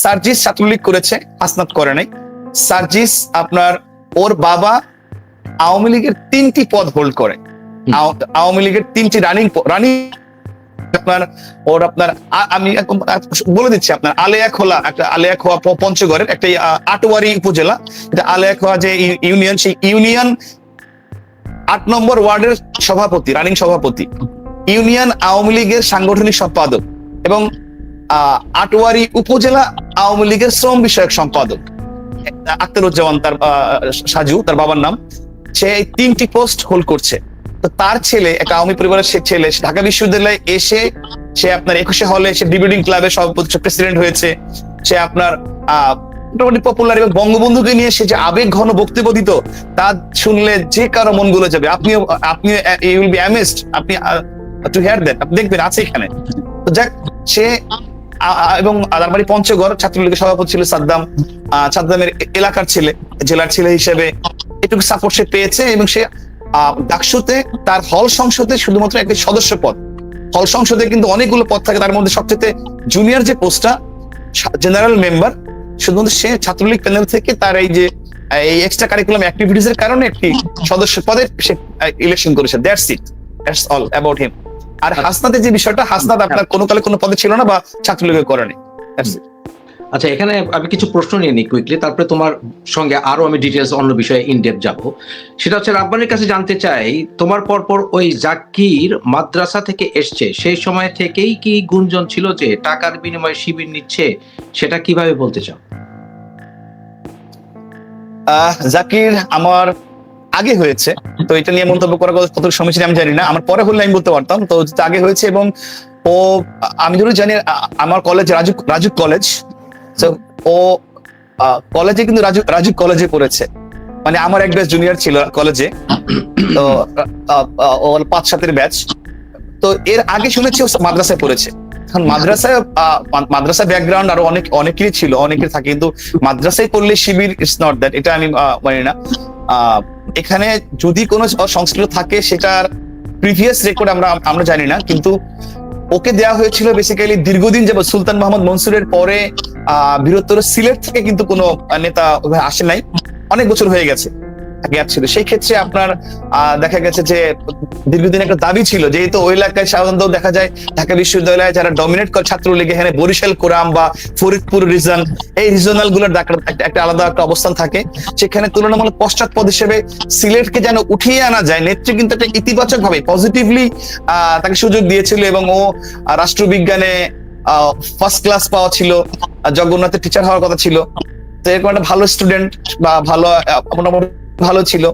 সার্জিস ছাত্রলীগ করেছে, হাসনাত করে নাই। সার্জিস আপনার ওর বাবা আওয়ামী লীগের 3টি পদ হোল্ড করে, আওয়ামী লীগের 3টি রানিং আপনার ওর আপনার আমি বলে দিচ্ছি আপনার আলেয়াখোলা, একটা আলেয়াখোয়া পঞ্চগড়ের একটা আটোয়ারি উপজেলা, এটা আলেয়াখোয়া যে ইউনিয়ন, সেই ইউনিয়ন 8 নম্বর ওয়ার্ডের সভাপতি, রানিং সভাপতি, ইউনিয়ন আওয়ামী লীগের সাংগঠনিক সম্পাদক এবং আটোয়ারি উপজেলা আওয়ামী লীগের শ্রম বিষয়ক সম্পাদক আখতারুজ্জামান তার সাজু, তার বাবার নাম। সে এই 3টি পোস্ট হোল্ড করছে। তো তার ছেলে, একটা আওয়ামী পরিবারের ছেলে, ঢাকা বিশ্ববিদ্যালয়ে এসে সে আপনার 21শে হলে সে ডিবেটিং ক্লাবের সভাপতি, প্রেসিডেন্ট হয়েছে। সে আপনার মোটামুটি পপুলার, এবং বঙ্গবন্ধুকে নিয়ে সে যে আবেগ ঘন বক্তব্য দিত, তা শুনলে যে কারো মন গলে যাবে। আপনি ইউ উইল বি অ্যামেজড, আপনি টু হিয়ার দ্যাট, আপনি দেখবেন আছে এখানে। তো যাক, সে এবং তার বাড়ি পঞ্চগড়, ছাত্রলীগের সভাপতি ছিল সাদ্দাম, সাদ্দামের এলাকার ছেলে, জেলার ছেলে হিসেবে এটুকু সাপোর্ট সে পেয়েছে। এবং সে ডাকসুতে তার হল সংসদে শুধুমাত্র একটি সদস্য পদ, হল সংসদে কিন্তু অনেকগুলো পদ থাকে, তার মধ্যে সবচেয়ে জুনিয়র যে পোস্টটা জেনারেল মেম্বার, শুধুমাত্র সে ছাত্রলীগ প্যানেল থেকে তার এই যে এই এক্সট্রা কারিকুলাম অ্যাক্টিভিটিস এর কারণে একটি সদস্য পদে সে ইলেকশন করেছে। That's it, that's all about him. আর হাসনাতের যে বিষয়টা, হাসনাত আপনার কোনো কালে কোনো পদে ছিল না বা ছাত্রলীগের করেনি। আচ্ছা, এখানে আমি কিছু প্রশ্ন নিয়ে নিই কুইকলি, তারপরে তোমার সঙ্গে আরো আমি ডিটেলস অন্য বিষয়ে ইনডেপথ যাব। সেটা হচ্ছে, রাব্বানির কাছে জানতে চাই, তোমার পরপর ওই জাকির মাদ্রাসা থেকে এসছে, সেই সময় থেকেই কি গুঞ্জন ছিল যে টাকার বিনিময়ে শিবির নিচ্ছে? সেটা কিভাবে বলতে চাও? জাকির আমার আগে হয়েছে, তো এটা নিয়ে মন্তব্য করা কত সমীচীন আমি জানি না। আমার পরে হলে আমি বলতে পারতাম, তো আগে হয়েছে। এবং ও, আমি যদি জানি, আমার কলেজ রাজু কলেজ, ও কলেজে কিন্তু রাজু কলেজে পড়েছে, মানে আমার এক ব্যাচ জুনিয়র ছিল কলেজে, তো ওর 5-7 ব্যাচ। তো এর আগে শুনেছি ও মাদ্রাসায় পড়েছে। এখন মাদ্রাসা ব্যাকগ্রাউন্ড আরো অনেকেরই ছিল, অনেকের থাকে, কিন্তু মাদ্রাসায় পড়লে শিবির ইটস নট দ্যাট, এটা আমি মানি না। এখানে যদি কোনো সংশ্লিষ্ট থাকে, সেটার প্রিভিয়াস রেকর্ড আমরা জানি না, কিন্তু ওকে দেওয়া হয়েছিল বেসিক্যালি দীর্ঘদিন যাবত। সুলতান মোহাম্মদ মনসুরের পরে বৃহত্তর সিলেট থেকে কিন্তু কোনো নেতা আসে নাই, অনেক বছর হয়ে গেছে, গ্যাপ ছিল। সেই ক্ষেত্রে আপনার দেখা গেছে যে দীর্ঘদিন একটা দাবি ছিল, যেহেতু ওই এলাকায় সাধারণত দেখা যায় ঢাকা বিশ্ববিদ্যালয়ে যারা ডমিনেট করে ছাত্রলীগ, এখানে বরিশাল, কোরাম বা ফরিদপুর রিজন, এই রিজনাল গুলোর একটা আলাদা একটা অবস্থান থাকে। সেখানে তুলনামূলক পশ্চাৎপদ হিসেবে সিলেটকে যেন উঠিয়ে আনা যায়, নেত্রী কিন্তু একটা ইতিবাচক ভাবে পজিটিভলি তাকে সুযোগ দিয়েছিল। এবং ও রাষ্ট্রবিজ্ঞানে ফার্স্ট ক্লাস পাওয়া ছিল, জগন্নাথের টিচার হওয়ার কথা ছিল। তো এরকম একটা ভালো স্টুডেন্ট বা ভালো ছিল,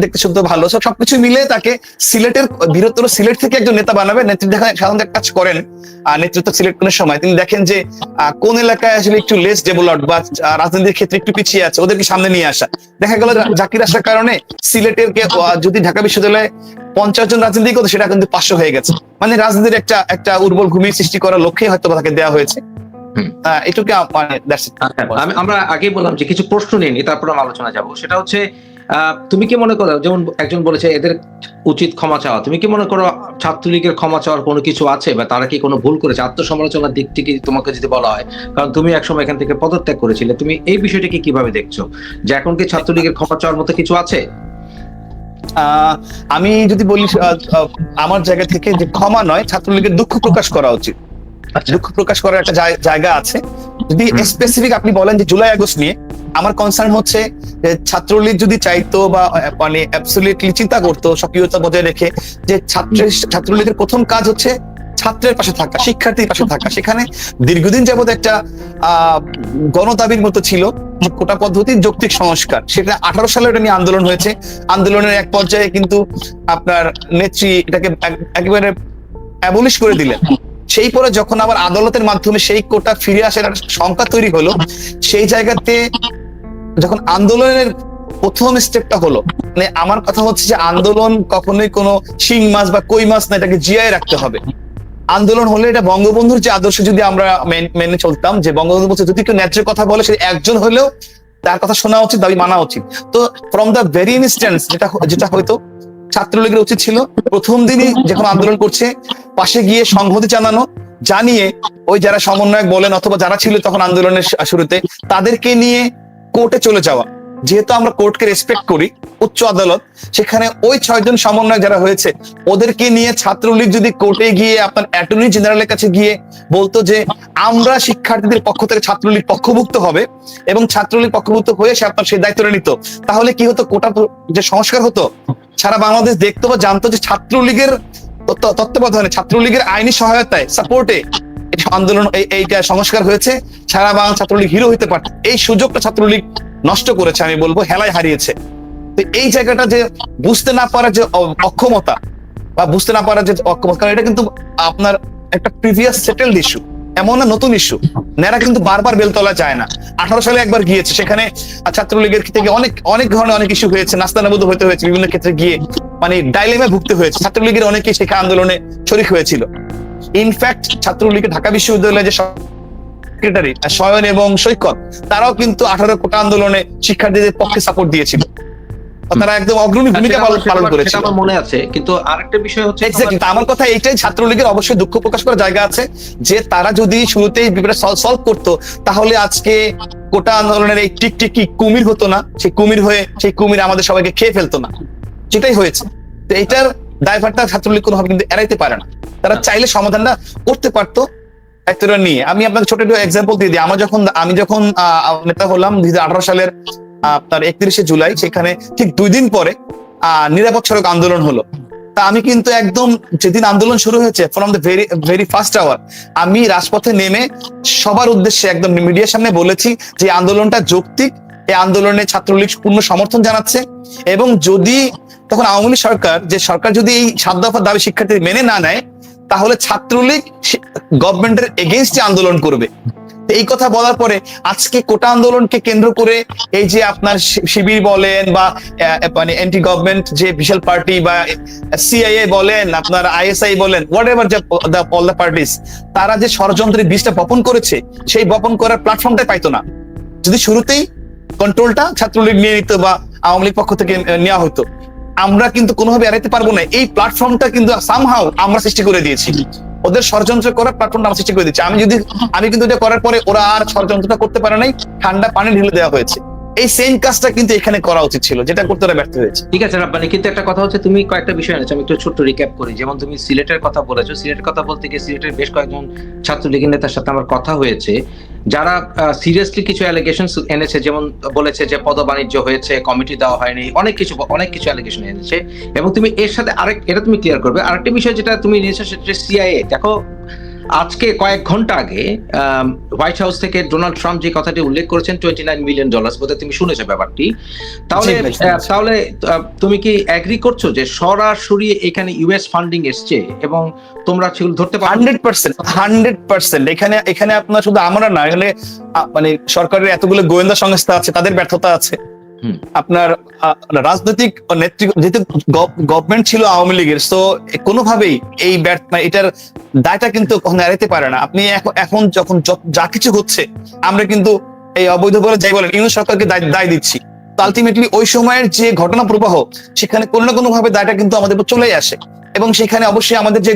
দেখতে শুনতে ভালো, সবকিছু মিলে তাকে সিলেটের বৃহত্তর সিলেট থেকে একজন নেতা বানাবে। নেত্রী দেখা সাধারণত এক কাজ করেন, নেতৃত্ব সিলেক্ট করার সময় তিনি দেখেন যে কোন এলাকায় আসলে একটু লেস ডেভেলপড বা রাজনীতির ক্ষেত্রে একটু পিছিয়ে আছে, ওদেরকে সামনে নিয়ে আসা। দেখা গেল জাকির আসার কারণে সিলেটের যদি ঢাকা বিশ্ববিদ্যালয়ে 50 জন রাজনীতি করতো, সেটা কিন্তু 500 হয়ে গেছে। মানে রাজনীতির একটা উর্বর ভূমি সৃষ্টি করার লক্ষ্যে হয়তো তাকে দেওয়া হয়েছে। এটুকু আমরা আগে বললাম যে কিছু প্রশ্ন নিয়ে নি, তারপর আমরা আলোচনা যাব। সেটা হচ্ছে, তুমি কি মনে করো, যেমন একজন বলেছে এদের উচিত ক্ষমা চাওয়া, তুমি কি মনে করো ছাত্রলীগের ক্ষমা চাওয়ার কোনো কিছু আছে, বা তারা কি কোনো ভুল করেছে? আত্মসমালোচনার দিক থেকে তোমাকে যদি বলা হয়, কারণ তুমি একসময় এখান থেকে পদত্যাগ করেছিলে, তুমি এই বিষয়টিকে কিভাবে দেখছো, যে এখন কি ছাত্রলীগের ক্ষমা চাওয়ার মতো কিছু আছে? আমি যদি বলি আমার জায়গা থেকে, যে ক্ষমা নয়, ছাত্রলীগের দুঃখ প্রকাশ করা উচিত। দুঃখ প্রকাশ করার একটা জায়গা আছে। যদি স্পেসিফিক আপনি বলেন যে জুলাই আগস্ট নিয়ে, আমার কনসার্ন হচ্ছে যে ছাত্রলীগ যদি চাইতো বা মানে অ্যাবসলিউটলি চিন্তা করতো সক্রিয়তা বজায় রেখে, যে ছাত্রলীগের প্রথম কাজ হচ্ছে ছাত্রের পাশে থাকা, শিক্ষার্থীর পাশে থাকা। সেখানে দীর্ঘদিন যাবত একটা গণদাবির মতো ছিল কোটা পদ্ধতির যৌক্তিক সংস্কার, সেটা 18 সালে এটা নিয়ে আন্দোলন হয়েছে। আন্দোলনের এক পর্যায়ে কিন্তু আপনার নেত্রী এটাকে একেবারে অ্যাবলিশ করে দিলেন। সেই পরে যখন আবার আদালতের মাধ্যমে সেই কোটা ফিরে আসার সংখ্যা তৈরি হলো, সেই জায়গাতে যখন আন্দোলনের প্রথম স্টেপটা হলো, মানে আমার কথা হচ্ছে যে আন্দোলন কখনোই কোনো শিং মাছ বা কই মাছ না, এটাকে জিয়ায় রাখতে হবে। আন্দোলন হলে এটা বঙ্গবন্ধুর যে আদর্শ যদি আমরা মেনে চলতাম, যে বঙ্গবন্ধু বলছে যদি কেউ ন্যায্য কথা বলে, সে একজন হলেও তার কথা শোনা উচিত, দাবি মানা উচিত। তো ফ্রম দ্য ভেরি ইনস্ট্যান্স যেটা হয়তো ছাত্রলীগের উচিত ছিল প্রথম দিনই যখন আন্দোলন করছে, পাশে গিয়ে সংহতি জানানো, জানিয়ে ওই যারা সমন্বয়ক বলেন অথবা যারা ছিল তখন আন্দোলনের শুরুতে তাদেরকে নিয়ে কোর্টে চলে যাওয়া। যেহেতু আমরা কোর্টকে রেসপেক্ট করি, উচ্চ আদালত, সেখানে ওই 6 জন সমন্বয়ক যারা হয়েছে ওদেরকে নিয়ে ছাত্রলীগ যদি কোর্টে গিয়ে আপনার অ্যাটর্নি জেনারেলের কাছে গিয়ে বলতো যে আমরা শিক্ষার্থীদের পক্ষ থেকে ছাত্রলীগ পক্ষভুক্ত হবে এবং ছাত্রলীগ পক্ষভুক্ত হয়ে সে আপনার সেই দায়িত্বটা নিত, তাহলে কি হতো? কোটা যে সংস্কার হতো, সারা বাংলাদেশ দেখতো বা জানতো যে ছাত্রলীগের তত্ত্বাবধানে, ছাত্রলীগের আইনি সহায়তায়, সাপোর্টে আন্দোলন এইটা সংস্কার হয়েছে, সারা বাংলা ছাত্রলীগ হিরো হইতে পারত। এই সুযোগটা ছাত্রলীগ নষ্ট করেছে, আমি বলবো হেলায় হারিয়েছে। তো এই জায়গাটা যে বুঝতে না পারা যে অক্ষমতা বা বুঝতে না পারা যে অক্ষমতা, কারণ এটা কিন্তু আপনার একটা প্রিভিয়াস সেটেলড ইস্যু, এমন না নতুন ইস্যু। নেরা কিন্তু বারবার বেলতলা যায় না, 18 সালে একবার গিয়েছে, সেখানে ছাত্রলীগের থেকে অনেক অনেক ধরনের অনেক ইস্যু হয়েছে, নাস্তানাবুদ হতে হয়েছে, বিভিন্ন ক্ষেত্রে গিয়ে মানে ডাইলেমে ভুগতে হয়েছে। ছাত্রলীগের অনেকেই সেখানে আন্দোলনে শরিক হয়েছিল। ইনফ্যাক্ট ছাত্রলীগের ঢাকা বিশ্ববিদ্যালয়ের যে সেক্রেটারি শয়ন এবং সৈকত, তারাও কিন্তু 18 কোটা আন্দোলনে শিক্ষার্থীদের পক্ষে সাপোর্ট দিয়েছিল, তারা একদম অগ্রণী ভূমিকা পালন করেছে, আমার মনে আছে। কিন্তু আরেকটা বিষয় হচ্ছে, আমার কথা এইটাই, ছাত্রলীগের অবশ্যই দুঃখ প্রকাশ করার জায়গা আছে যে তারা যদি শুরুতেই ব্যাপারটা সলভ করতো তাহলে আজকে কোটা আন্দোলনের এই টিকটিকি কুমির হতো না, সেই কুমির হয়ে সেই কুমির আমাদের সবাইকে খেয়ে ফেলতো না, যেটাই হয়েছে। তো এটার দায়ভারটা ছাত্রলীগ কোনোভাবে কিন্তু এড়াইতে পারে না, তারা চাইলে সমাধানটা করতে পারতো দায়িত্বটা নিয়ে। আমি আপনাকে ছোট একটা এক্সাম্পল দিয়ে দিই। আমি যখন নেতা হলাম 2018 সালের আপনার 31শে জুলাই, সেখানে ঠিক 2 দিন পরে নিরাপদ সড়ক আন্দোলন হলো। তা আমি কিন্তু একদম যেদিন আন্দোলন শুরু হয়েছে from the very first hour আমি রাজপথে নেমে সবার উদ্দেশ্যে একদম মিডিয়ার সামনে বলেছি যে আন্দোলনটা যৌক্তিক, এই আন্দোলনে ছাত্রলীগ পূর্ণ সমর্থন জানাচ্ছে, এবং যদি তখন আওয়ামী লীগ সরকার, যে সরকার যদি এই 7 দফার দাবি শিক্ষার্থী মেনে না নেয় তাহলে ছাত্রলীগ গভর্নমেন্টের এগেইনস্টে আন্দোলন করবে। এই কথা বলার পরে আজকে কোটা আন্দোলনকে কেন্দ্র করে এই যে আপনার শিবির বলেন বা মানে অ্যান্টি গভর্নমেন্ট যে বিশাল পার্টি বা সিআইএ বলেন, আপনার আইএসআই বলেন, what ever all the parties, তারা যে ষড়যন্ত্রের বীজটা বপন করেছে, সেই বপন করার প্ল্যাটফর্মটাই পাইতো না যদি শুরুতেই কন্ট্রোলটা ছাত্রলীগ নিয়ে নিত বা আওয়ামী লীগ পক্ষ থেকে নেওয়া হতো। আমরা কিন্তু কোনোভাবে এড়াইতে পারবো না, এই প্ল্যাটফর্মটা কিন্তু সামহাউ আমরা সৃষ্টি করে দিয়েছি, ওদের ষড়যন্ত্র করার প্ল্যাটফর্মটা আমরা সৃষ্টি করে দিচ্ছি। আমি কিন্তু এটা করার পরে ওরা আর ষড়যন্ত্রটা করতে পারে নাই, ঠান্ডা পানি ঢেলে দেওয়া হয়েছে। এই সেম কাজটা কিন্তু এখানে করা উচিত ছিল, যেটা করতে ওরা ব্যর্থ হয়েছে। ঠিক আছে রাব্বানী, কিন্তু একটা কথা হচ্ছে, তুমি কয়েকটা বিষয় এনেছো, আমি একটু ছোট্ট রিক্যাপ করি। যেমন তুমি সিলেটের কথা বলেছো, সিলেটের কথা বলতে গিয়ে সিলেটের বেশ কয়েকজন ছাত্রলীগের নেতার সাথে আমার কথা হয়েছে, যারা সিরিয়াসলি কিছু অ্যালিগেশন এনেছে, যেমন বলেছে যে পদবাণিজ্য হয়েছে, কমিটি দেওয়া হয়নি, অনেক কিছু অ্যালিগেশন এনেছে। এবং তুমি এর সাথে এটা তুমি ক্লিয়ার করবে। আরেকটা বিষয় যেটা তুমি নিয়েছো সেটা সিআইএ। দেখো, আজকে কয়েক ঘন্টা আগে হোয়াইট হাউস থেকে ডোনাল্ড ট্রাম্প যে কথাটি উল্লেখ করেছেন, $29 মিলিয়ন, বোধহয় তুমি শুনেছো ব্যাপারটি। তাহলে তুমি কি এগ্রি করছো যে সরাসরি এখানে ইউএস ফান্ডিং এসছে এবং তোমরা সেগুলো ধরতে পারো? 100%। এখানে আপনার শুধু আমরা না, এখানে মানে সরকারের এতগুলো গোয়েন্দা সংস্থা আছে, তাদের ব্যর্থতা আছে। আপনার রাজনৈতিক নেতৃত্ব, যেহেতু গভর্নমেন্ট ছিল আওয়ামী লীগের, তো কোনোভাবেই এই এটার দায়টা কিন্তু কখনো এড়াইতে পারে না। আপনি এখন যখন যা কিছু হচ্ছে আমরা কিন্তু এই অবৈধ বলে যাই বলেন ইউনিয়ন সরকারকে দায় দিচ্ছি, তো আলটিমেটলি ওই সময়ের যে ঘটনা প্রবাহ সেখানে কোনো না কোনো ভাবে দায়টা কিন্তু আমাদের উপর চলেই আসে। এবং সেখানে অবশ্যই আমাদের যে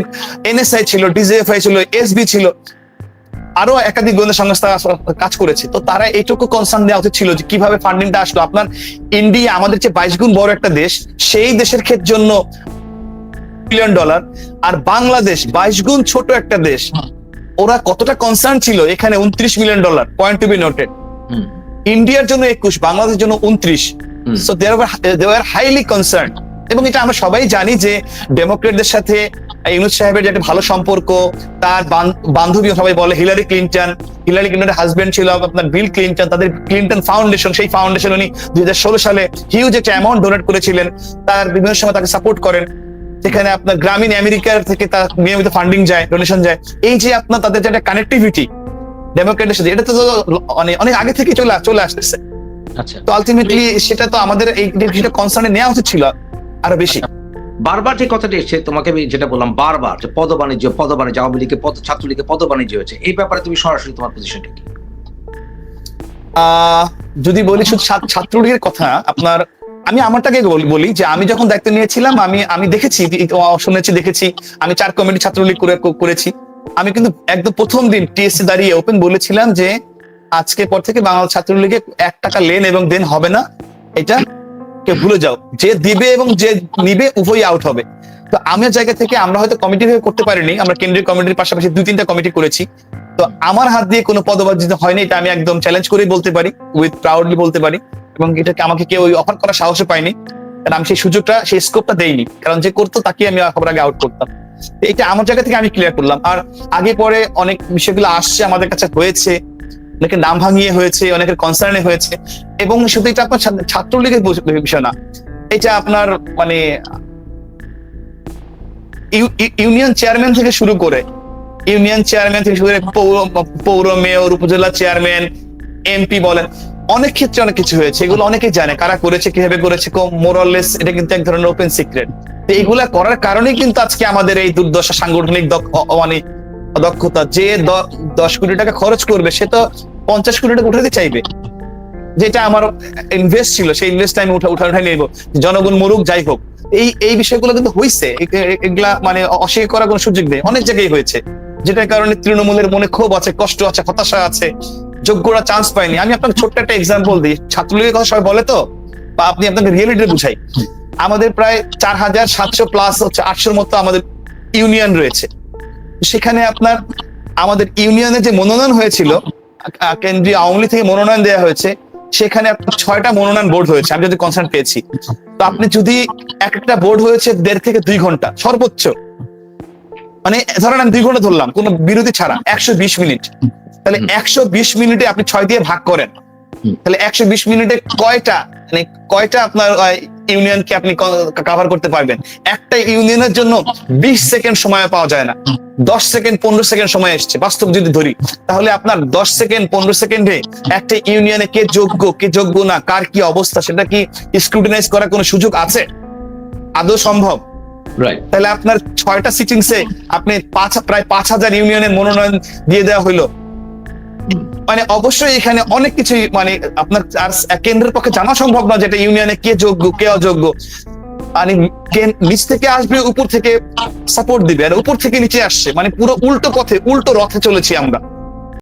এনএসআই ছিল, ডিজিএফআই ছিল, এসবি ছিল, আরো একাধিক গোয়েন্দা সংস্থা কাজ করেছে, তো তারা এইটুকু কনসার্ন দেওয়া উচিত ছিল যে কিভাবে ফান্ডিংটা আসলো। আপনার ইন্ডিয়া আমাদের চেয়ে 22 গুণ বড় একটা দেশ, সেই দেশের জন্য $1 বিলিয়ন, আর বাংলাদেশ 22 গুণ ছোট একটা দেশ, ওরা কতটা কনসার্ন ছিল এখানে $29 million, point to be noted. ইন্ডিয়ার জন্য 21, বাংলাদেশের জন্য 29, so they are highly concern. এবং এটা আমরা সবাই জানি যে ডেমোক্রেটদের সাথে ইউনূস সাহেবের যে একটা ভালো সম্পর্ক, তার বান্ধবী সবাই বলে হিলারি ক্লিন্টনের হাজবেন্ড ছিল আপনার বিল ক্লিন্টন, তাদের ক্লিন্টন ফাউন্ডেশন, সেই ফাউন্ডেশন উনি 2016 সালে হিউজ একটা অ্যামাউন্ট ডোনেট করেছিলেন, তার বিভিন্ন সময় তাকে সাপোর্ট করেন, যেখানে আপনার গ্রামীণ আমেরিকার থেকে তার নিয়মিত ফান্ডিং যায়, ডোনেশন যায়। এই যে আপনার তাদের যে একটা কানেক্টিভিটি ডেমোক্রেটের সাথে, এটা তো অনেক আগে থেকে চলে আসতেছে। আচ্ছা, তো আলটিমেটলি সেটা তো আমাদের এই কনসার্নে নেওয়া উচিত ছিল আরো বেশি। বারবার যে কথাটি এসছে, তোমাকে আমি যেটা বললাম বারবার, যে পদবাণিজ্য আওয়ামী লীগের ছাত্রলীগের পদবাণিজ্য হয়েছে, এই ব্যাপারে তুমি সরাসরি তোমার পজিশনটা কি? যদি বলি শুধু ছাত্রলীগের কথা, আপনার আমি আমারটাকে বলি যে আমি যখন দায়িত্ব নিয়েছিলাম আমি দেখেছি, শুনেছি, দেখেছি। আমি 4 কমিটি ছাত্রলীগ করেছি, আমি কিন্তু একদম প্রথম দিন টিএসসি দাঁড়িয়ে ওপেন বলেছিলাম যে আজকে পর থেকে বাংলাদেশ ছাত্রলীগে 1 টাকা লেন এবং দেন হবে না, এটা কে ভুলে যাও, যে দিবে এবং যে নিবে উভয়ই আউট হবে। তো আমার জায়গা থেকে আমরা হয়তো কমিটি ভাবে করতে পারিনি, আমরা কেন্দ্রীয় কমিটির পাশাপাশি 2-3টা কমিটি করেছি। তো আমার হাত দিয়ে কোনো পদবাজিত হয়নি, এটা আমি একদম চ্যালেঞ্জ করেই বলতে পারি, উইথ প্রাউডলি বলতে পারি। এবং এটাকে আমাকে কেউ অফার করার সাহসও পায়নি, কারণ আমি সেই সুযোগটা, সেই স্কোপটা দেইনি, কারণ যে করতো তাকে আমি সবার আগে আউট করতাম। তো এটা আমার জায়গা থেকে আমি ক্লিয়ার করলাম। আর আগে পরে অনেক বিষয়গুলো আসছে আমাদের কাছে, হয়েছে, অনেকের নাম ভাঙিয়ে হয়েছে, অনেকের কনসার্নে হয়েছে। এবং শুধু এটা আপনার ছাত্রলীগের বিষয় না, এটা আপনার মানে ইউনিয়ন চেয়ারম্যান থেকে শুরু করে পৌর মেয়র, উপজেলা চেয়ারম্যান, এমপি বলেন, অনেক ক্ষেত্রে অনেক কিছু হয়েছে। এগুলো অনেকেই জানে কারা করেছে, কিভাবে করেছে, মোরাললেস, এটা কিন্তু এক ধরনের ওপেন সিক্রেট। এইগুলা করার কারণেই কিন্তু আজকে আমাদের এই দুর্দশা, সাংগঠনিক মানে দক্ষতা। যে 10 কোটি টাকা খরচ করবে সে তো 50 কোটি টাকা উঠাতে চাইবে, যেটা আমার ইনভেস্ট ছিল সেই ইনভেস্ট আমি উঠাই নেব, জনগণ মরুক যাই হোক। এই বিষয়গুলো কিন্তু হয়েছে, এগুলা মানে অস্বীকার করার কোনো সুযোগ নেই, অনেক জায়গায় হয়েছে, যেটার কারণে তৃণমূলের মনে ক্ষোভ আছে, কষ্ট আছে, হতাশা আছে, যোগ্যরা চান্স পায়নি। আমি আপনাকে ছোট্ট একটা এক্সাম্পল দিই, ছাত্রলীগের কথা সবাই বলে তো, বা আপনি আপনাকে রিয়েলিটি বুঝাই। আমাদের প্রায় 4700 প্লাস হচ্ছে 800 মতো আমাদের ইউনিয়ন রয়েছে। সেখানে আপনার আমাদের ইউনিয়নে যে মনোনয়ন হয়েছিল, কেন্দ্রীয় আওয়ামী লীগ থেকে মনোনয়ন দেওয়া হয়েছে, সেখানে আপনার 6টা মনোনয়ন বোর্ড হয়েছে, আমি যদি কনসার্ন পেয়েছি। তো আপনি যদি একটা বোর্ড হয়েছে 1.5 থেকে 2 ঘন্টা সর্বোচ্চ, মানে ধরেন আমি 2 ঘন্টা ধরলাম কোনো বিরতি ছাড়া, 120 মিনিট। তাহলে 120 মিনিটে আপনি 6 দিয়ে ভাগ করেন, তাহলে 120 মিনিটে কয়টা আপনার ইউনিয়নকে আপনি কভার করতে পারবেন? একটা ইউনিয়নের জন্য 20 সেকেন্ড সময় পাওয়া যায় না, 10 সেকেন্ড 15 সেকেন্ড সময় এসছে বাস্তব যদি ধরি। তাহলে আপনার 10 সেকেন্ড 15 সেকেন্ডে একটা ইউনিয়নে কে যোগ্য না, কার কি অবস্থা, সেটা কি স্ক্রুটিনাইজ করার কোনো সুযোগ আছে? আদৌ সম্ভব? তাহলে আপনার 6টা সিটিংসে আপনি প্রায় 5000 ইউনিয়নের মনোনয়ন দিয়ে দেওয়া হইলো। মানে অবশ্যই এখানে অনেক কিছুই মানে আপনার কেন্দ্রের পক্ষে জানা সম্ভব না যেটা ইউনিয়নে কে যোগ্য কে অযোগ্য। মানে নিচ থেকে আসবে, উপর থেকে সাপোর্ট দিবে, আর উপর থেকে নিচে আসছে, মানে পুরো উল্টো পথে, উল্টো রথে চলেছি আমরা।